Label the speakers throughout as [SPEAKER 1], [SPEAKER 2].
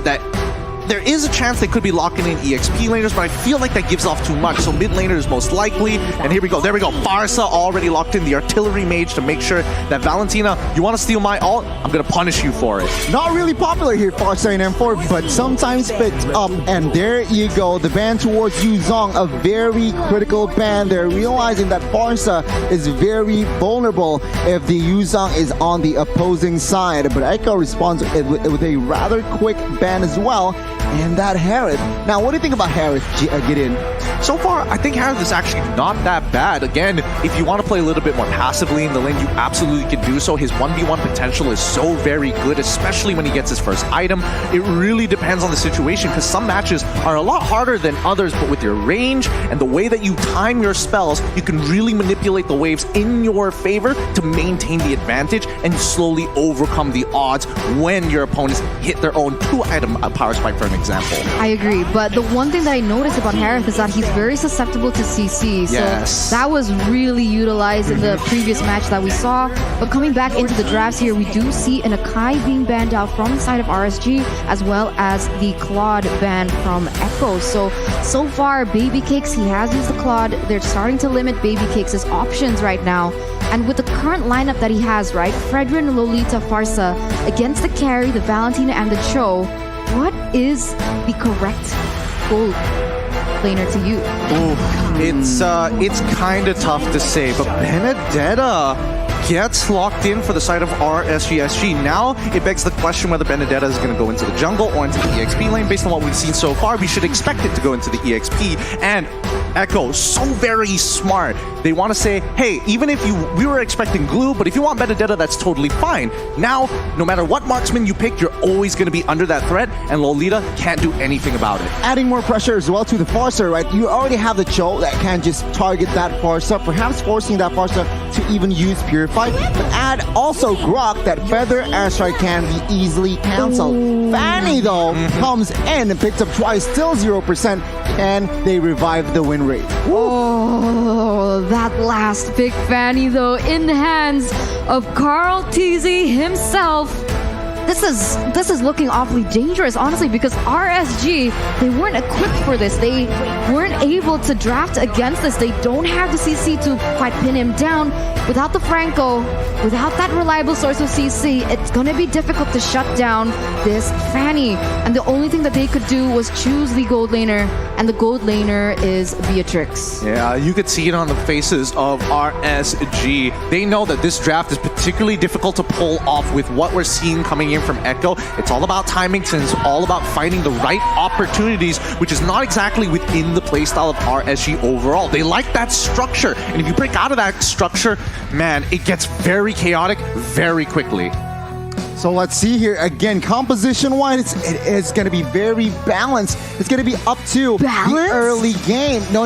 [SPEAKER 1] that there is a chance they could be locking in EXP laners, but I feel like that gives off too much. So mid laner is most likely. And here we go. There we go. Farsa already locked in the artillery mage to make sure that Valentina, you want to steal my ult? I'm going to punish you for it.
[SPEAKER 2] Not really popular here, Farsa in M4, but sometimes fits up. And there you go. The ban towards Yuzong, a very critical ban. They're realizing that Farsa is very vulnerable if the Yuzong is on the opposing side. But Echo responds with a rather quick ban as well. And that Harith. Now, what do you think about Harith, Gideon?
[SPEAKER 1] So far, I think Harith is actually not that bad. Again, if you want to play a little bit more passively in the lane, you absolutely can do so. His 1v1 potential is so very good, especially when he gets his first item. It really depends on the situation, because some matches are a lot harder than others, but with your range and the way that you time your spells, you can really manipulate the waves in your favor to maintain the advantage and slowly overcome the odds when your opponents hit their own 2-item power spike, for an example.
[SPEAKER 3] I agree, but the one thing that I noticed about Harith is that he's very susceptible to CC. So that was really utilized in the previous match that we saw. But coming back into the drafts here, we do see an Akai being banned out from the side of RSG, as well as the Claude ban from Echo. So far, Baby Cakes, he has used the Claude. They're starting to limit Baby Cakes' options right now. And with the current lineup that he has, right, Fredrin, Lolita, Farsa, against the carry, the Valentina, and the Cho, what is the correct gold laner to you?
[SPEAKER 1] It's kind of tough to say, but Benedetta gets locked in for the side of RSG. Now it begs the question whether Benedetta is going to go into the jungle or into the EXP lane. Based on what we've seen so far, we should expect it to go into the EXP. And Echo, so very smart. They want to say, hey, even if we were expecting glue, but if you want Benedetta, that's totally fine. Now, no matter what marksman you pick, you're always going to be under that threat, and Lolita can't do anything about it.
[SPEAKER 2] Adding more pressure as well to the Farsa, right? You already have the Cho that can just target that Farsa, perhaps forcing that Farsa to even use Purify, but add also Grok, that Feather Airstrike can be easily cancelled. Fanny, though, comes in and picks up twice, still 0%, and they revive the win rate.
[SPEAKER 3] Oh, that last pick, Fanny, though, in the hands of Carl Teasy himself. This is looking awfully dangerous, honestly, because RSG, they weren't equipped for this. They weren't able to draft against this. They don't have the CC to quite pin him down. Without the Franco, without that reliable source of CC, it's going to be difficult to shut down this Fanny. And the only thing that they could do was choose the gold laner, and the gold laner is Beatrix.
[SPEAKER 1] Yeah, you could see it on the faces of RSG. They know that this draft is particularly difficult to pull off with what we're seeing coming in from Echo. It's all about timing, and it's all about finding the right opportunities, which is not exactly within the playstyle of RSG overall. They like that structure, and if you break out of that structure, man, it gets very chaotic very quickly.
[SPEAKER 2] So let's see here again. Composition-wise, it is going to be very balanced. It's going to be up to the early game. No.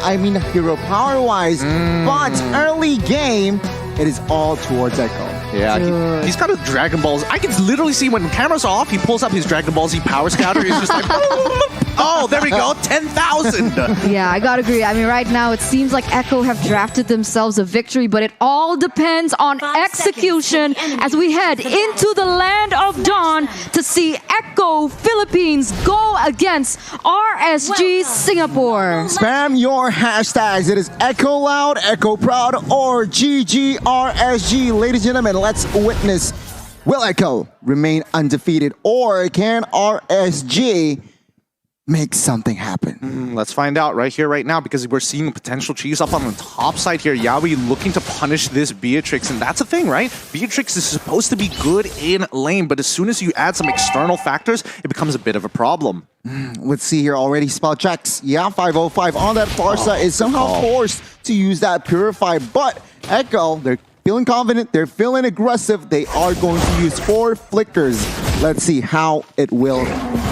[SPEAKER 2] I mean hero power-wise, but early game, it is all towards Echo.
[SPEAKER 1] Yeah, he's got a Dragon Balls. I can literally see when the camera's off, he pulls up his Dragon Ball Z Power Scouter. He's just like, oh, there we go, 10,000.
[SPEAKER 3] Yeah, I gotta agree. I mean, right now it seems like Echo have drafted themselves a victory, but it all depends on execution as we head into the land of Dawn to see Echo Philippines go against RSG Singapore.
[SPEAKER 2] Spam your hashtags. It is Echo Loud, Echo Proud, or GGRSG. Ladies and gentlemen, let's witness, will Echo remain undefeated, or can RSG make something happen?
[SPEAKER 1] Let's find out right here, right now, because we're seeing potential cheese up on the top side here. Yawi looking to punish this Beatrix, and that's the thing, right? Beatrix is supposed to be good in lane, but as soon as you add some external factors, it becomes a bit of a problem.
[SPEAKER 2] Let's see here already. Spell checks. Yeah, 505 on that Farsa is somehow forced to use that Purify, but Echo, they're feeling confident, they're feeling aggressive. They are going to use 4 flickers. Let's see how it will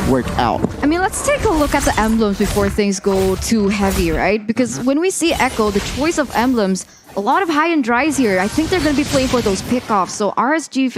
[SPEAKER 2] work out.
[SPEAKER 3] I mean, let's take a look at the emblems before things go too heavy, right? Because when we see Echo, the choice of emblems, a lot of high and dries here. I think they're going to be playing for those pickoffs. So RSG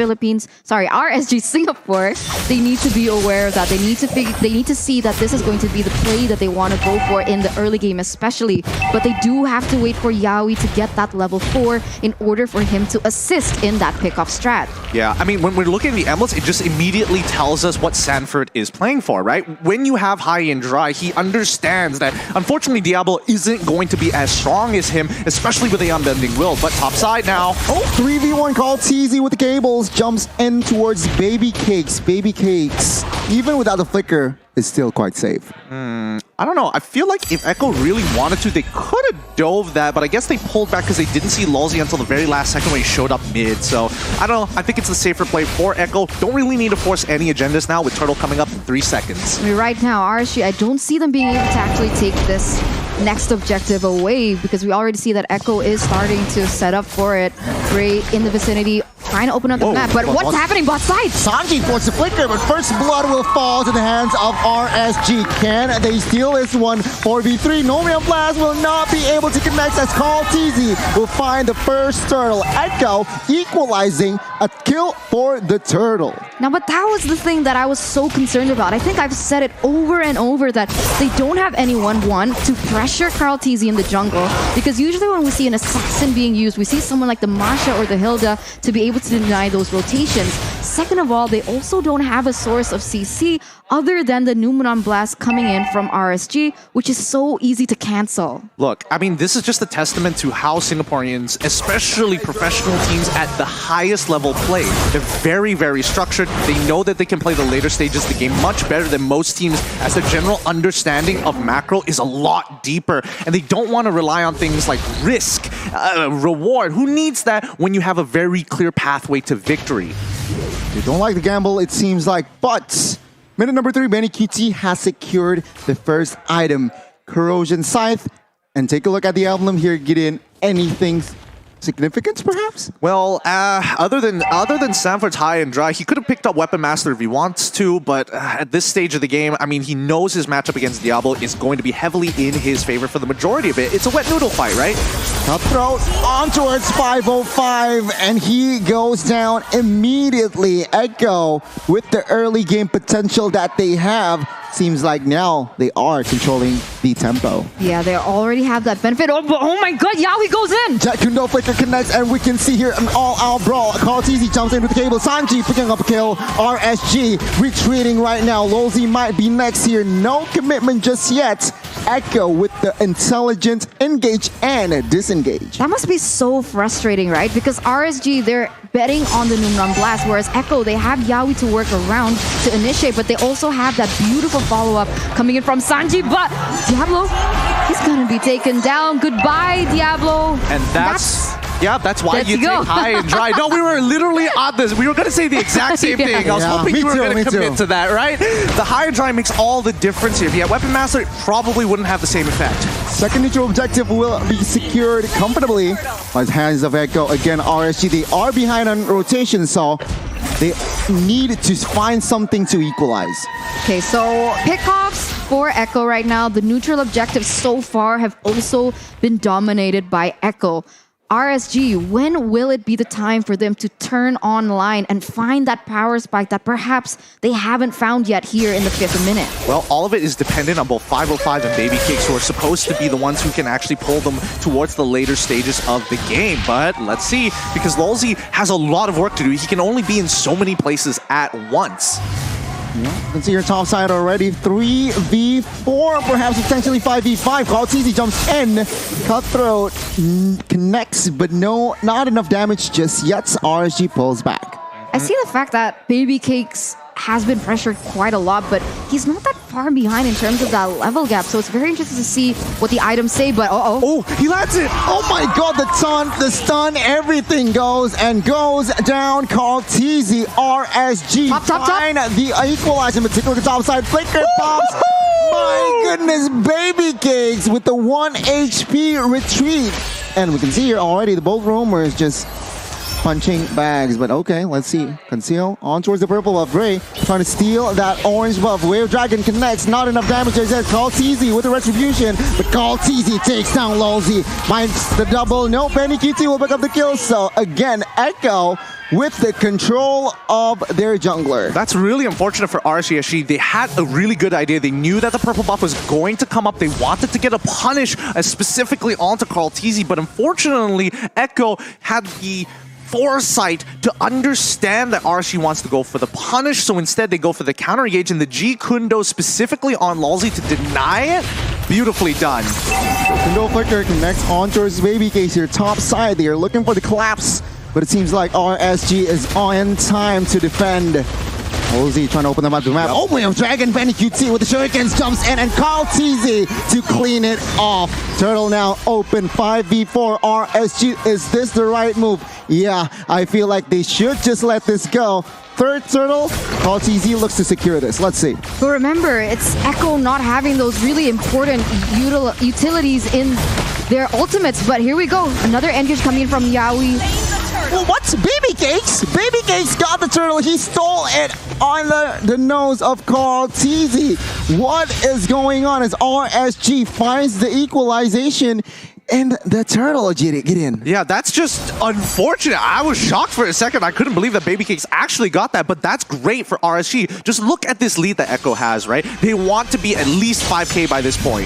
[SPEAKER 3] Singapore, they need to be aware of that. They need to see that this is going to be the play that they want to go for in the early game especially. But they do have to wait for Yaoi to get that level 4 in order for him to assist in that pickoff strat.
[SPEAKER 1] Yeah, I mean, when we're looking at the emblems, it just immediately tells us what Sanford is playing for, right? When you have high and dry, he understands that, unfortunately, Diablo isn't going to be as strong as him, especially with the unbending will. But top side now.
[SPEAKER 2] Oh, 3v1 called TZ with the cables. Jumps in towards Baby Cakes. Baby Cakes, even without the flicker, is still quite safe.
[SPEAKER 1] I don't know. I feel like if Echo really wanted to, they could have dove that, but I guess they pulled back because they didn't see Lulzy until the very last second when he showed up mid. So, I don't know. I think it's the safer play for Echo. Don't really need to force any agendas now with Turtle coming up in 3 seconds.
[SPEAKER 3] I mean, right now, RSG, I don't see them being able to actually take this next objective away because we already see that Echo is starting to set up for it. Ray in the vicinity, trying to open up the map. But what's happening bot side?
[SPEAKER 2] Sanji forced the flicker, but first blood will fall to the hands of RSG. Can they steal this one? 4v3, Nomian Blast will not be able to connect as Call TZ will find the first turtle. Echo equalizing a kill for the turtle.
[SPEAKER 3] Now, but that was the thing that I was so concerned about. I think I've said it over and over that they don't have anyone, one, to pressure Carl TZ in the jungle. Because usually when we see an assassin being used, we see someone like the Masha or the Hilda to be able to deny those rotations. Second of all, they also don't have a source of CC other than the Numenon Blast coming in from RSG, which is so easy to cancel.
[SPEAKER 1] Look, I mean, this is just a testament to how Singaporeans, especially professional teams at the highest level, play. They're very, very structured. They know that they can play the later stages of the game much better than most teams, as their general understanding of macro is a lot deeper. And they don't want to rely on things like risk, reward. Who needs that when you have a very clear pathway to victory?
[SPEAKER 2] They don't like the gamble, it seems like, but minute number 3, Benny QT has secured the first item, Corrosion Scythe. And take a look at the emblem here, Gideon. Anything significance, perhaps?
[SPEAKER 1] Well, other than Sanford's high and dry, he could have picked up Weapon Master if he wants to, but at this stage of the game, I mean, he knows his matchup against Diablo is going to be heavily in his favor for the majority of it. It's a wet noodle fight, right?
[SPEAKER 2] Cutthroat on towards 505, and he goes down immediately. Echo, with the early game potential that they have, seems like now they are controlling the tempo.
[SPEAKER 3] Yeah, they already have that benefit. Oh my god, Yaoi goes in!
[SPEAKER 2] Jack Kundo flicker connects, and we can see here an all-out brawl. Call TZ jumps in with the cable. Sanji picking up a kill. RSG retreating right now. Lulzy might be next here. No commitment just yet. Echo with the intelligent engage and disengage.
[SPEAKER 3] That must be so frustrating, right? Because RSG, they're betting on the Numenon Blast, whereas Echo, they have Yaoi to work around to initiate, but they also have that beautiful follow-up coming in from Sanji, but Diablo, he's gonna be taken down. Goodbye, Diablo.
[SPEAKER 1] And that's why you take high and dry. No, we were literally on this. We were going to say the exact same thing. I was hoping you were going to commit to that, right? The high and dry makes all the difference here. If you had Weapon Master, it probably wouldn't have the same effect.
[SPEAKER 2] Second neutral objective will be secured comfortably by the hands of Echo. Again, RSG, they are behind on rotation, so they need to find something to equalize.
[SPEAKER 3] Okay, so pickoffs for Echo right now. The neutral objectives so far have also been dominated by Echo. RSG, when will it be the time for them to turn online and find that power spike that perhaps they haven't found yet here in the 5th minute?
[SPEAKER 1] Well, all of it is dependent on both 505 and Baby Cakes, who are supposed to be the ones who can actually pull them towards the later stages of the game. But let's see, because Lulzy has a lot of work to do. He can only be in so many places at once.
[SPEAKER 2] Yeah, you can see your top side already. 3v4, perhaps potentially 5v5. Call TZ jumps in. Cutthroat connects, but no, not enough damage just yet. RSG pulls back.
[SPEAKER 3] I see the fact that Baby Cakes has been pressured quite a lot, but he's not that far behind in terms of that level gap. So it's very interesting to see what the items say, but
[SPEAKER 1] Oh, he lands it!
[SPEAKER 2] Oh my god, the stun, everything goes down. Call TZ, RSG.
[SPEAKER 3] Top.
[SPEAKER 2] Find the equalizer, in particular the top side. Flicker pops. My goodness, Baby Cakes with the 1 HP retreat. And we can see here already the bolt roamer is just punching bags. But okay, let's see. Conceal on towards the purple buff. Ray trying to steal that orange buff. Wave Dragon connects. Not enough damage. As Call Teasy with the retribution. But Call Teasy takes down Lolzy. Finds the double. No, Benny QT will pick up the kill. So again, Echo with the control of their jungler.
[SPEAKER 1] That's really unfortunate for RSG. They had a really good idea. They knew that the purple buff was going to come up. They wanted to get a punish specifically onto Carl Teasy, but unfortunately, Echo had the foresight to understand that RSG wants to go for the punish, so instead they go for the counter engage, and the G Kundo specifically on Lolzy to deny it. Beautifully done.
[SPEAKER 2] Kundo Flicker connects on towards Baby Case here, top side. They are looking for the collapse, but it seems like RSG is on time to defend. Lolzy trying to open them up the map. Oh, we have Dragon Benny QT with the shurikens, jumps in, and Carl Teasy to clean it off. Turtle now open 5v4 RSG. Is this the right move? Yeah, I feel like they should just let this go. Third turtle, Carl Teasy looks to secure this. Let's see.
[SPEAKER 3] But remember, it's Echo not having those really important utilities in their ultimates. But here we go. Another engage coming from Yaoi.
[SPEAKER 2] Well, what's Baby Cakes? Baby Cakes got the turtle. He stole it on the nose of Carl Teasy. What is going on as RSG finds the equalization? And the turtle get in.
[SPEAKER 1] Yeah, that's just unfortunate. I was shocked for a second. I couldn't believe that Baby Cakes actually got that, but that's great for RSG. Just look at this lead that Echo has, right? They want to be at least 5K by this point.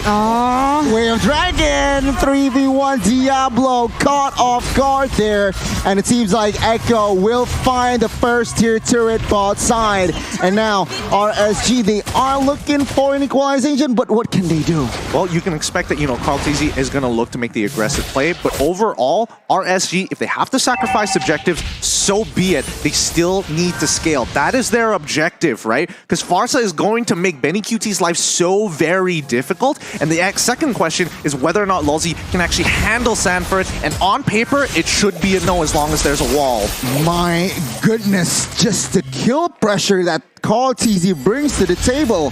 [SPEAKER 2] Wave Dragon, 3v1 Diablo caught off guard there. And it seems like Echo will find the first tier turret bot side. And now RSG, they are looking for an equalization, but what can they do?
[SPEAKER 1] Well, you can expect that, Carl Teasy is going to look to make the aggressive play, but overall, RSG, if they have to sacrifice objectives, so be it. They still need to scale. That is their objective, right? Because Farsa is going to make Benny QT's life so very difficult, and the second question is whether or not Lolzy can actually handle Sanford, and on paper, it should be a no as long as there's a wall.
[SPEAKER 2] My goodness, just the kill pressure that Carl Teasy brings to the table.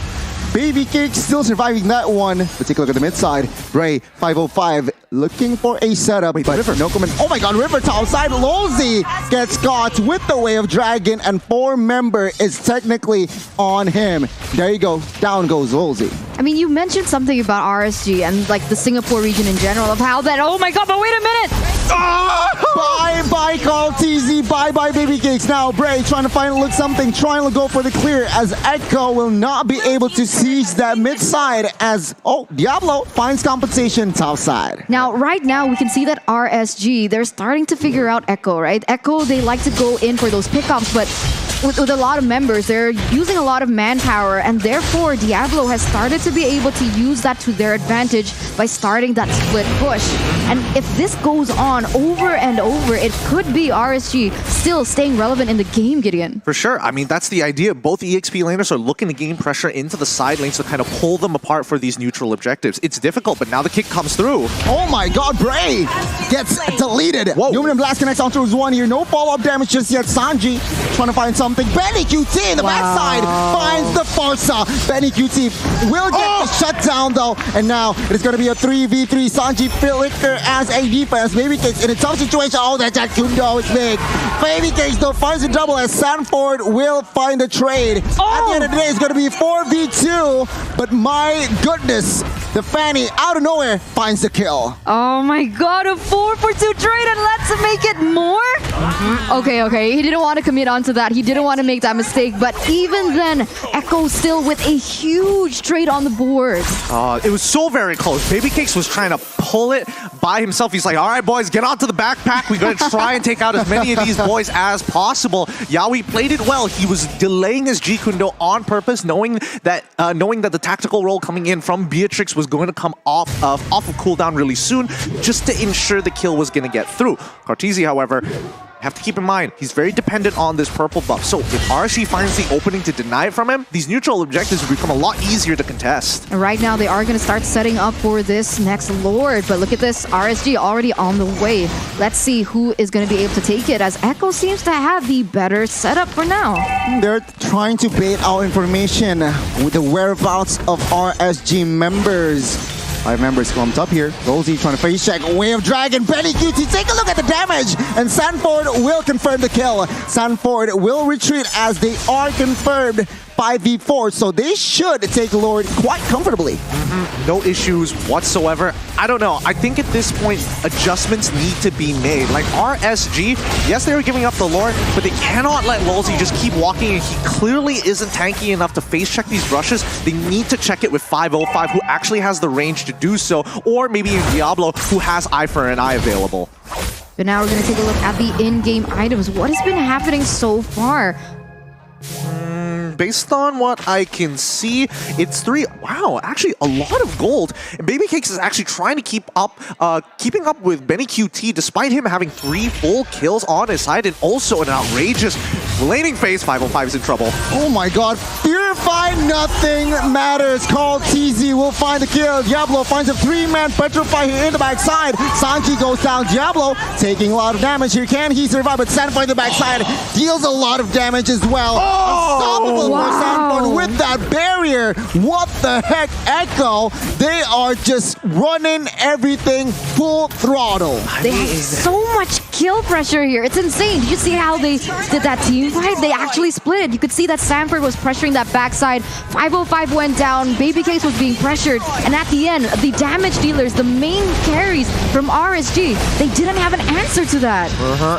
[SPEAKER 2] Baby Cake still surviving that one. Let's take a look at the mid side. Ray, 505, looking for a setup. Wait, but River, no comment. Oh my god, River top side. Lolzy gets caught with the Wave Dragon, and 4-member is technically on him. There you go. Down goes Lolzy.
[SPEAKER 3] I mean, you mentioned something about RSG and like the Singapore region in general of how that, oh my god, but wait a minute!
[SPEAKER 2] Bye-bye, Carl Teasy. Bye-bye, Baby Cakes. Now, Bray trying to find look something, trying to go for the clear as Echo will not be able to seize that mid side as, Diablo finds compensation top side.
[SPEAKER 3] Now, right now, we can see that RSG, they're starting to figure out Echo, right? Echo, they like to go in for those pickups, but with a lot of members, they're using a lot of manpower, and therefore Diablo has started to be able to use that to their advantage by starting that split push. And if this goes on over and over, it could be RSG still staying relevant in the game, Gideon.
[SPEAKER 1] For sure. I mean, that's the idea. Both EXP laners are looking to gain pressure into the side lanes to kind of pull them apart for these neutral objectives. It's difficult, but now the kick comes through.
[SPEAKER 2] Oh my god, Bray gets deleted.
[SPEAKER 1] Whoa.
[SPEAKER 2] Luminum Blast connects on towards one here. No follow-up damage just yet. Sanji trying to find something. Benny QT in the backside finds the Farsa. Benny QT will get the shutdown though. And now it is going to be a 3v3. Sanji Flicker as a defense. Baby Cakes in a tough situation. Oh, that Kundo is big. Baby Cakes though finds a double as Sanford will find a trade. At the end of the day, it's going to be 4v2. But my goodness, the Fanny out of nowhere finds the kill.
[SPEAKER 3] Oh my god, a 4-for-2 trade, and let's make it more? Okay, he didn't want to commit onto that. He didn't want to make that mistake, but even then, Echo still with a huge trade on the board.
[SPEAKER 1] It was so very close. Baby Cakes was trying to pull it by himself. He's like, all right, boys, get onto the backpack. We're going to try and take out as many of these boys as possible. Yaoi played it well. He was delaying his G Kundo on purpose, knowing that the tactical roll coming in from Beatrix was going to come off of cooldown really soon, just to ensure the kill was going to get through. Cartesi, however, have to keep in mind, he's very dependent on this purple buff. So if RSG finds the opening to deny it from him, these neutral objectives will become a lot easier to contest.
[SPEAKER 3] And right now, they are going to start setting up for this next Lord. But look at this, RSG already on the way. Let's see who is going to be able to take it, as Echo seems to have the better setup for now.
[SPEAKER 2] They're trying to bait out information with the whereabouts of RSG members. 5 members clumped up here. Rosie trying to face check. Wave Dragon, Benny QT, take a look at the damage! And Sanford will confirm the kill. Sanford will retreat as they are confirmed 5v4, so they should take Lord quite comfortably.
[SPEAKER 1] No issues whatsoever. I don't know. I think at this point, adjustments need to be made. Like RSG, yes, they were giving up the Lord, but they cannot let Lolzy just keep walking, and he clearly isn't tanky enough to face check these rushes. They need to check it with 505, who actually has the range to do so, or maybe Diablo, who has Eye for an Eye available.
[SPEAKER 3] But now we're going to take a look at the in-game items. What has been happening so far?
[SPEAKER 1] Based on what I can see, it's 3. Wow, actually a lot of gold. And Baby Cakes is actually trying to keeping up with Benny QT, despite him having 3 full kills on his side, and also an outrageous flaming phase. 505 is in trouble.
[SPEAKER 2] Oh my god, Purify, nothing matters. Carl TZ will find the kill. Diablo finds a 3-man Petrify here in the backside. Sanji goes down. Diablo taking a lot of damage here. Can he survive? But Sanford in the backside deals a lot of damage as well. Unstoppable for Sanford with that barrier. What the heck, Echo? They are just running everything full throttle.
[SPEAKER 3] They have so much kill pressure here. It's insane. Did you see how they did that team fight? They actually split. You could see that Sanford was pressuring that backside. 505 went down. Baby Case was being pressured. And at the end, the damage dealers, the main carries from RSG, they didn't have an answer to that.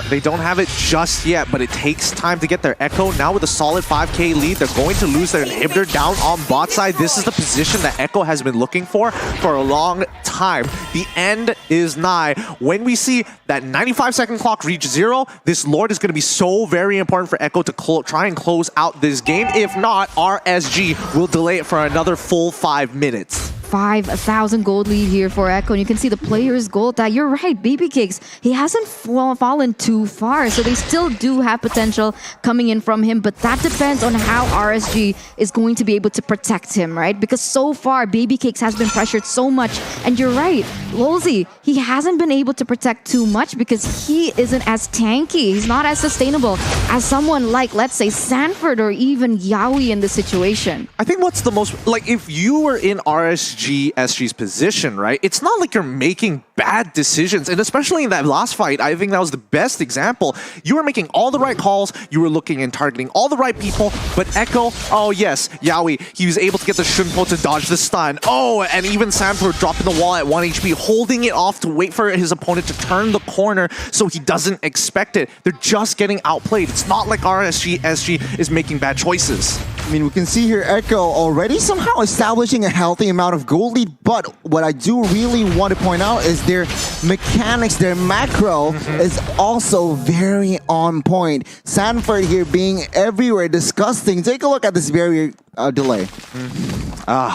[SPEAKER 1] They don't have it just yet, but it takes time to get their Echo. Now with a solid 5k lead, they're going to lose their inhibitor down on bot side. This is the position that Echo has been looking for a long time. The end is nigh. When we see that 95-second clock reach 0, this Lord is going to be so very important for Echo to try and close out this game. If not, RSG will delay it for another full 5 minutes.
[SPEAKER 3] 5,000 gold lead here for Echo, and you can see the player's gold that you're right, Baby Cakes, he hasn't fallen too far, so they still do have potential coming in from him, but that depends on how RSG is going to be able to protect him, right? Because so far, Baby Cakes has been pressured so much, and you're right, Lolzy, he hasn't been able to protect too much because he isn't as tanky, he's not as sustainable as someone like, let's say, Sanford or even Yaoi in this situation.
[SPEAKER 1] I think what's the most, like, if you were in SG's position, right? It's not like you're making bad decisions, and especially in that last fight, I think that was the best example. You were making all the right calls, you were looking and targeting all the right people, but Echo, oh yes, Yaoi, he was able to get the Shunpo to dodge the stun. Oh, and even Sanford dropping the wall at 1 HP, holding it off to wait for his opponent to turn the corner so he doesn't expect it. They're just getting outplayed. It's not like SG is making bad choices.
[SPEAKER 2] I mean, we can see here Echo already somehow establishing a healthy amount of gold lead, but what I do really want to point out is their mechanics, their macro is also very on point. Sanford here being everywhere, disgusting. Take a look at this barrier delay.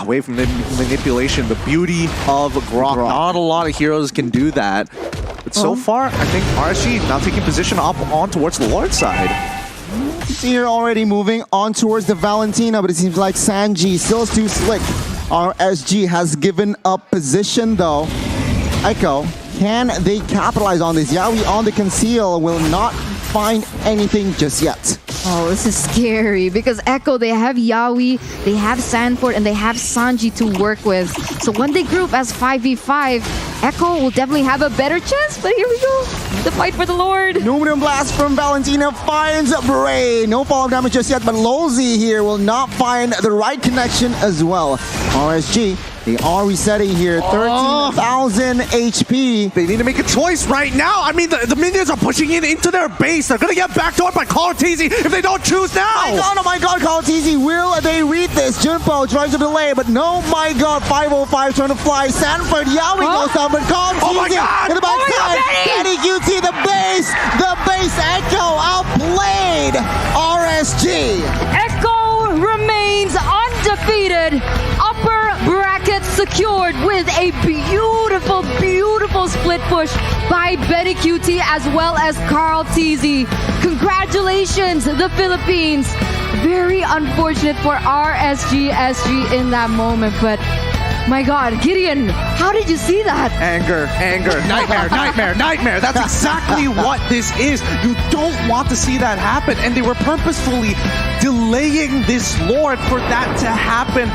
[SPEAKER 1] Wave manipulation, the beauty of Grok. Not a lot of heroes can do that. But so far, I think RSG now taking position up on towards the Lord side.
[SPEAKER 2] See here already moving on towards the Valentina, but it seems like Sanji still is too slick. RSG has given up position though. Echo, can they capitalize on this? Yaoi on the conceal will not find anything just yet.
[SPEAKER 3] Oh, this is scary because Echo, they have Yaoi, they have Sanford, and they have Sanji to work with. So when they group as 5v5, Echo will definitely have a better chance, but here we go. The fight for the Lord.
[SPEAKER 2] Numenum Blast from Valentina finds Bray. No fall damage just yet, but Lolzy here will not find the right connection as well. RSG, they are resetting here, 13,000 HP.
[SPEAKER 1] They need to make a choice right now. I mean, the minions are pushing in into their base. They're going to get backdoored by Call TZ if they don't choose now.
[SPEAKER 2] Oh my god, Call TZ, will they read this? Junpo tries to delay, but no, my god, 505 trying to fly. Sanford, Yaoi goes down, but Call TZ in the backside. Benny QT, the base Echo outplayed RSG.
[SPEAKER 3] Echo remains undefeated. Upper bracket secured with a beautiful, beautiful split push by Benny QT as well as Carl TZ. Congratulations, the Philippines. Very unfortunate for RSG in that moment, but my god, Gideon, how did you see that?
[SPEAKER 1] Anger, nightmare. That's exactly what this is. You don't want to see that happen, and they were purposefully delaying this Lord for that to happen.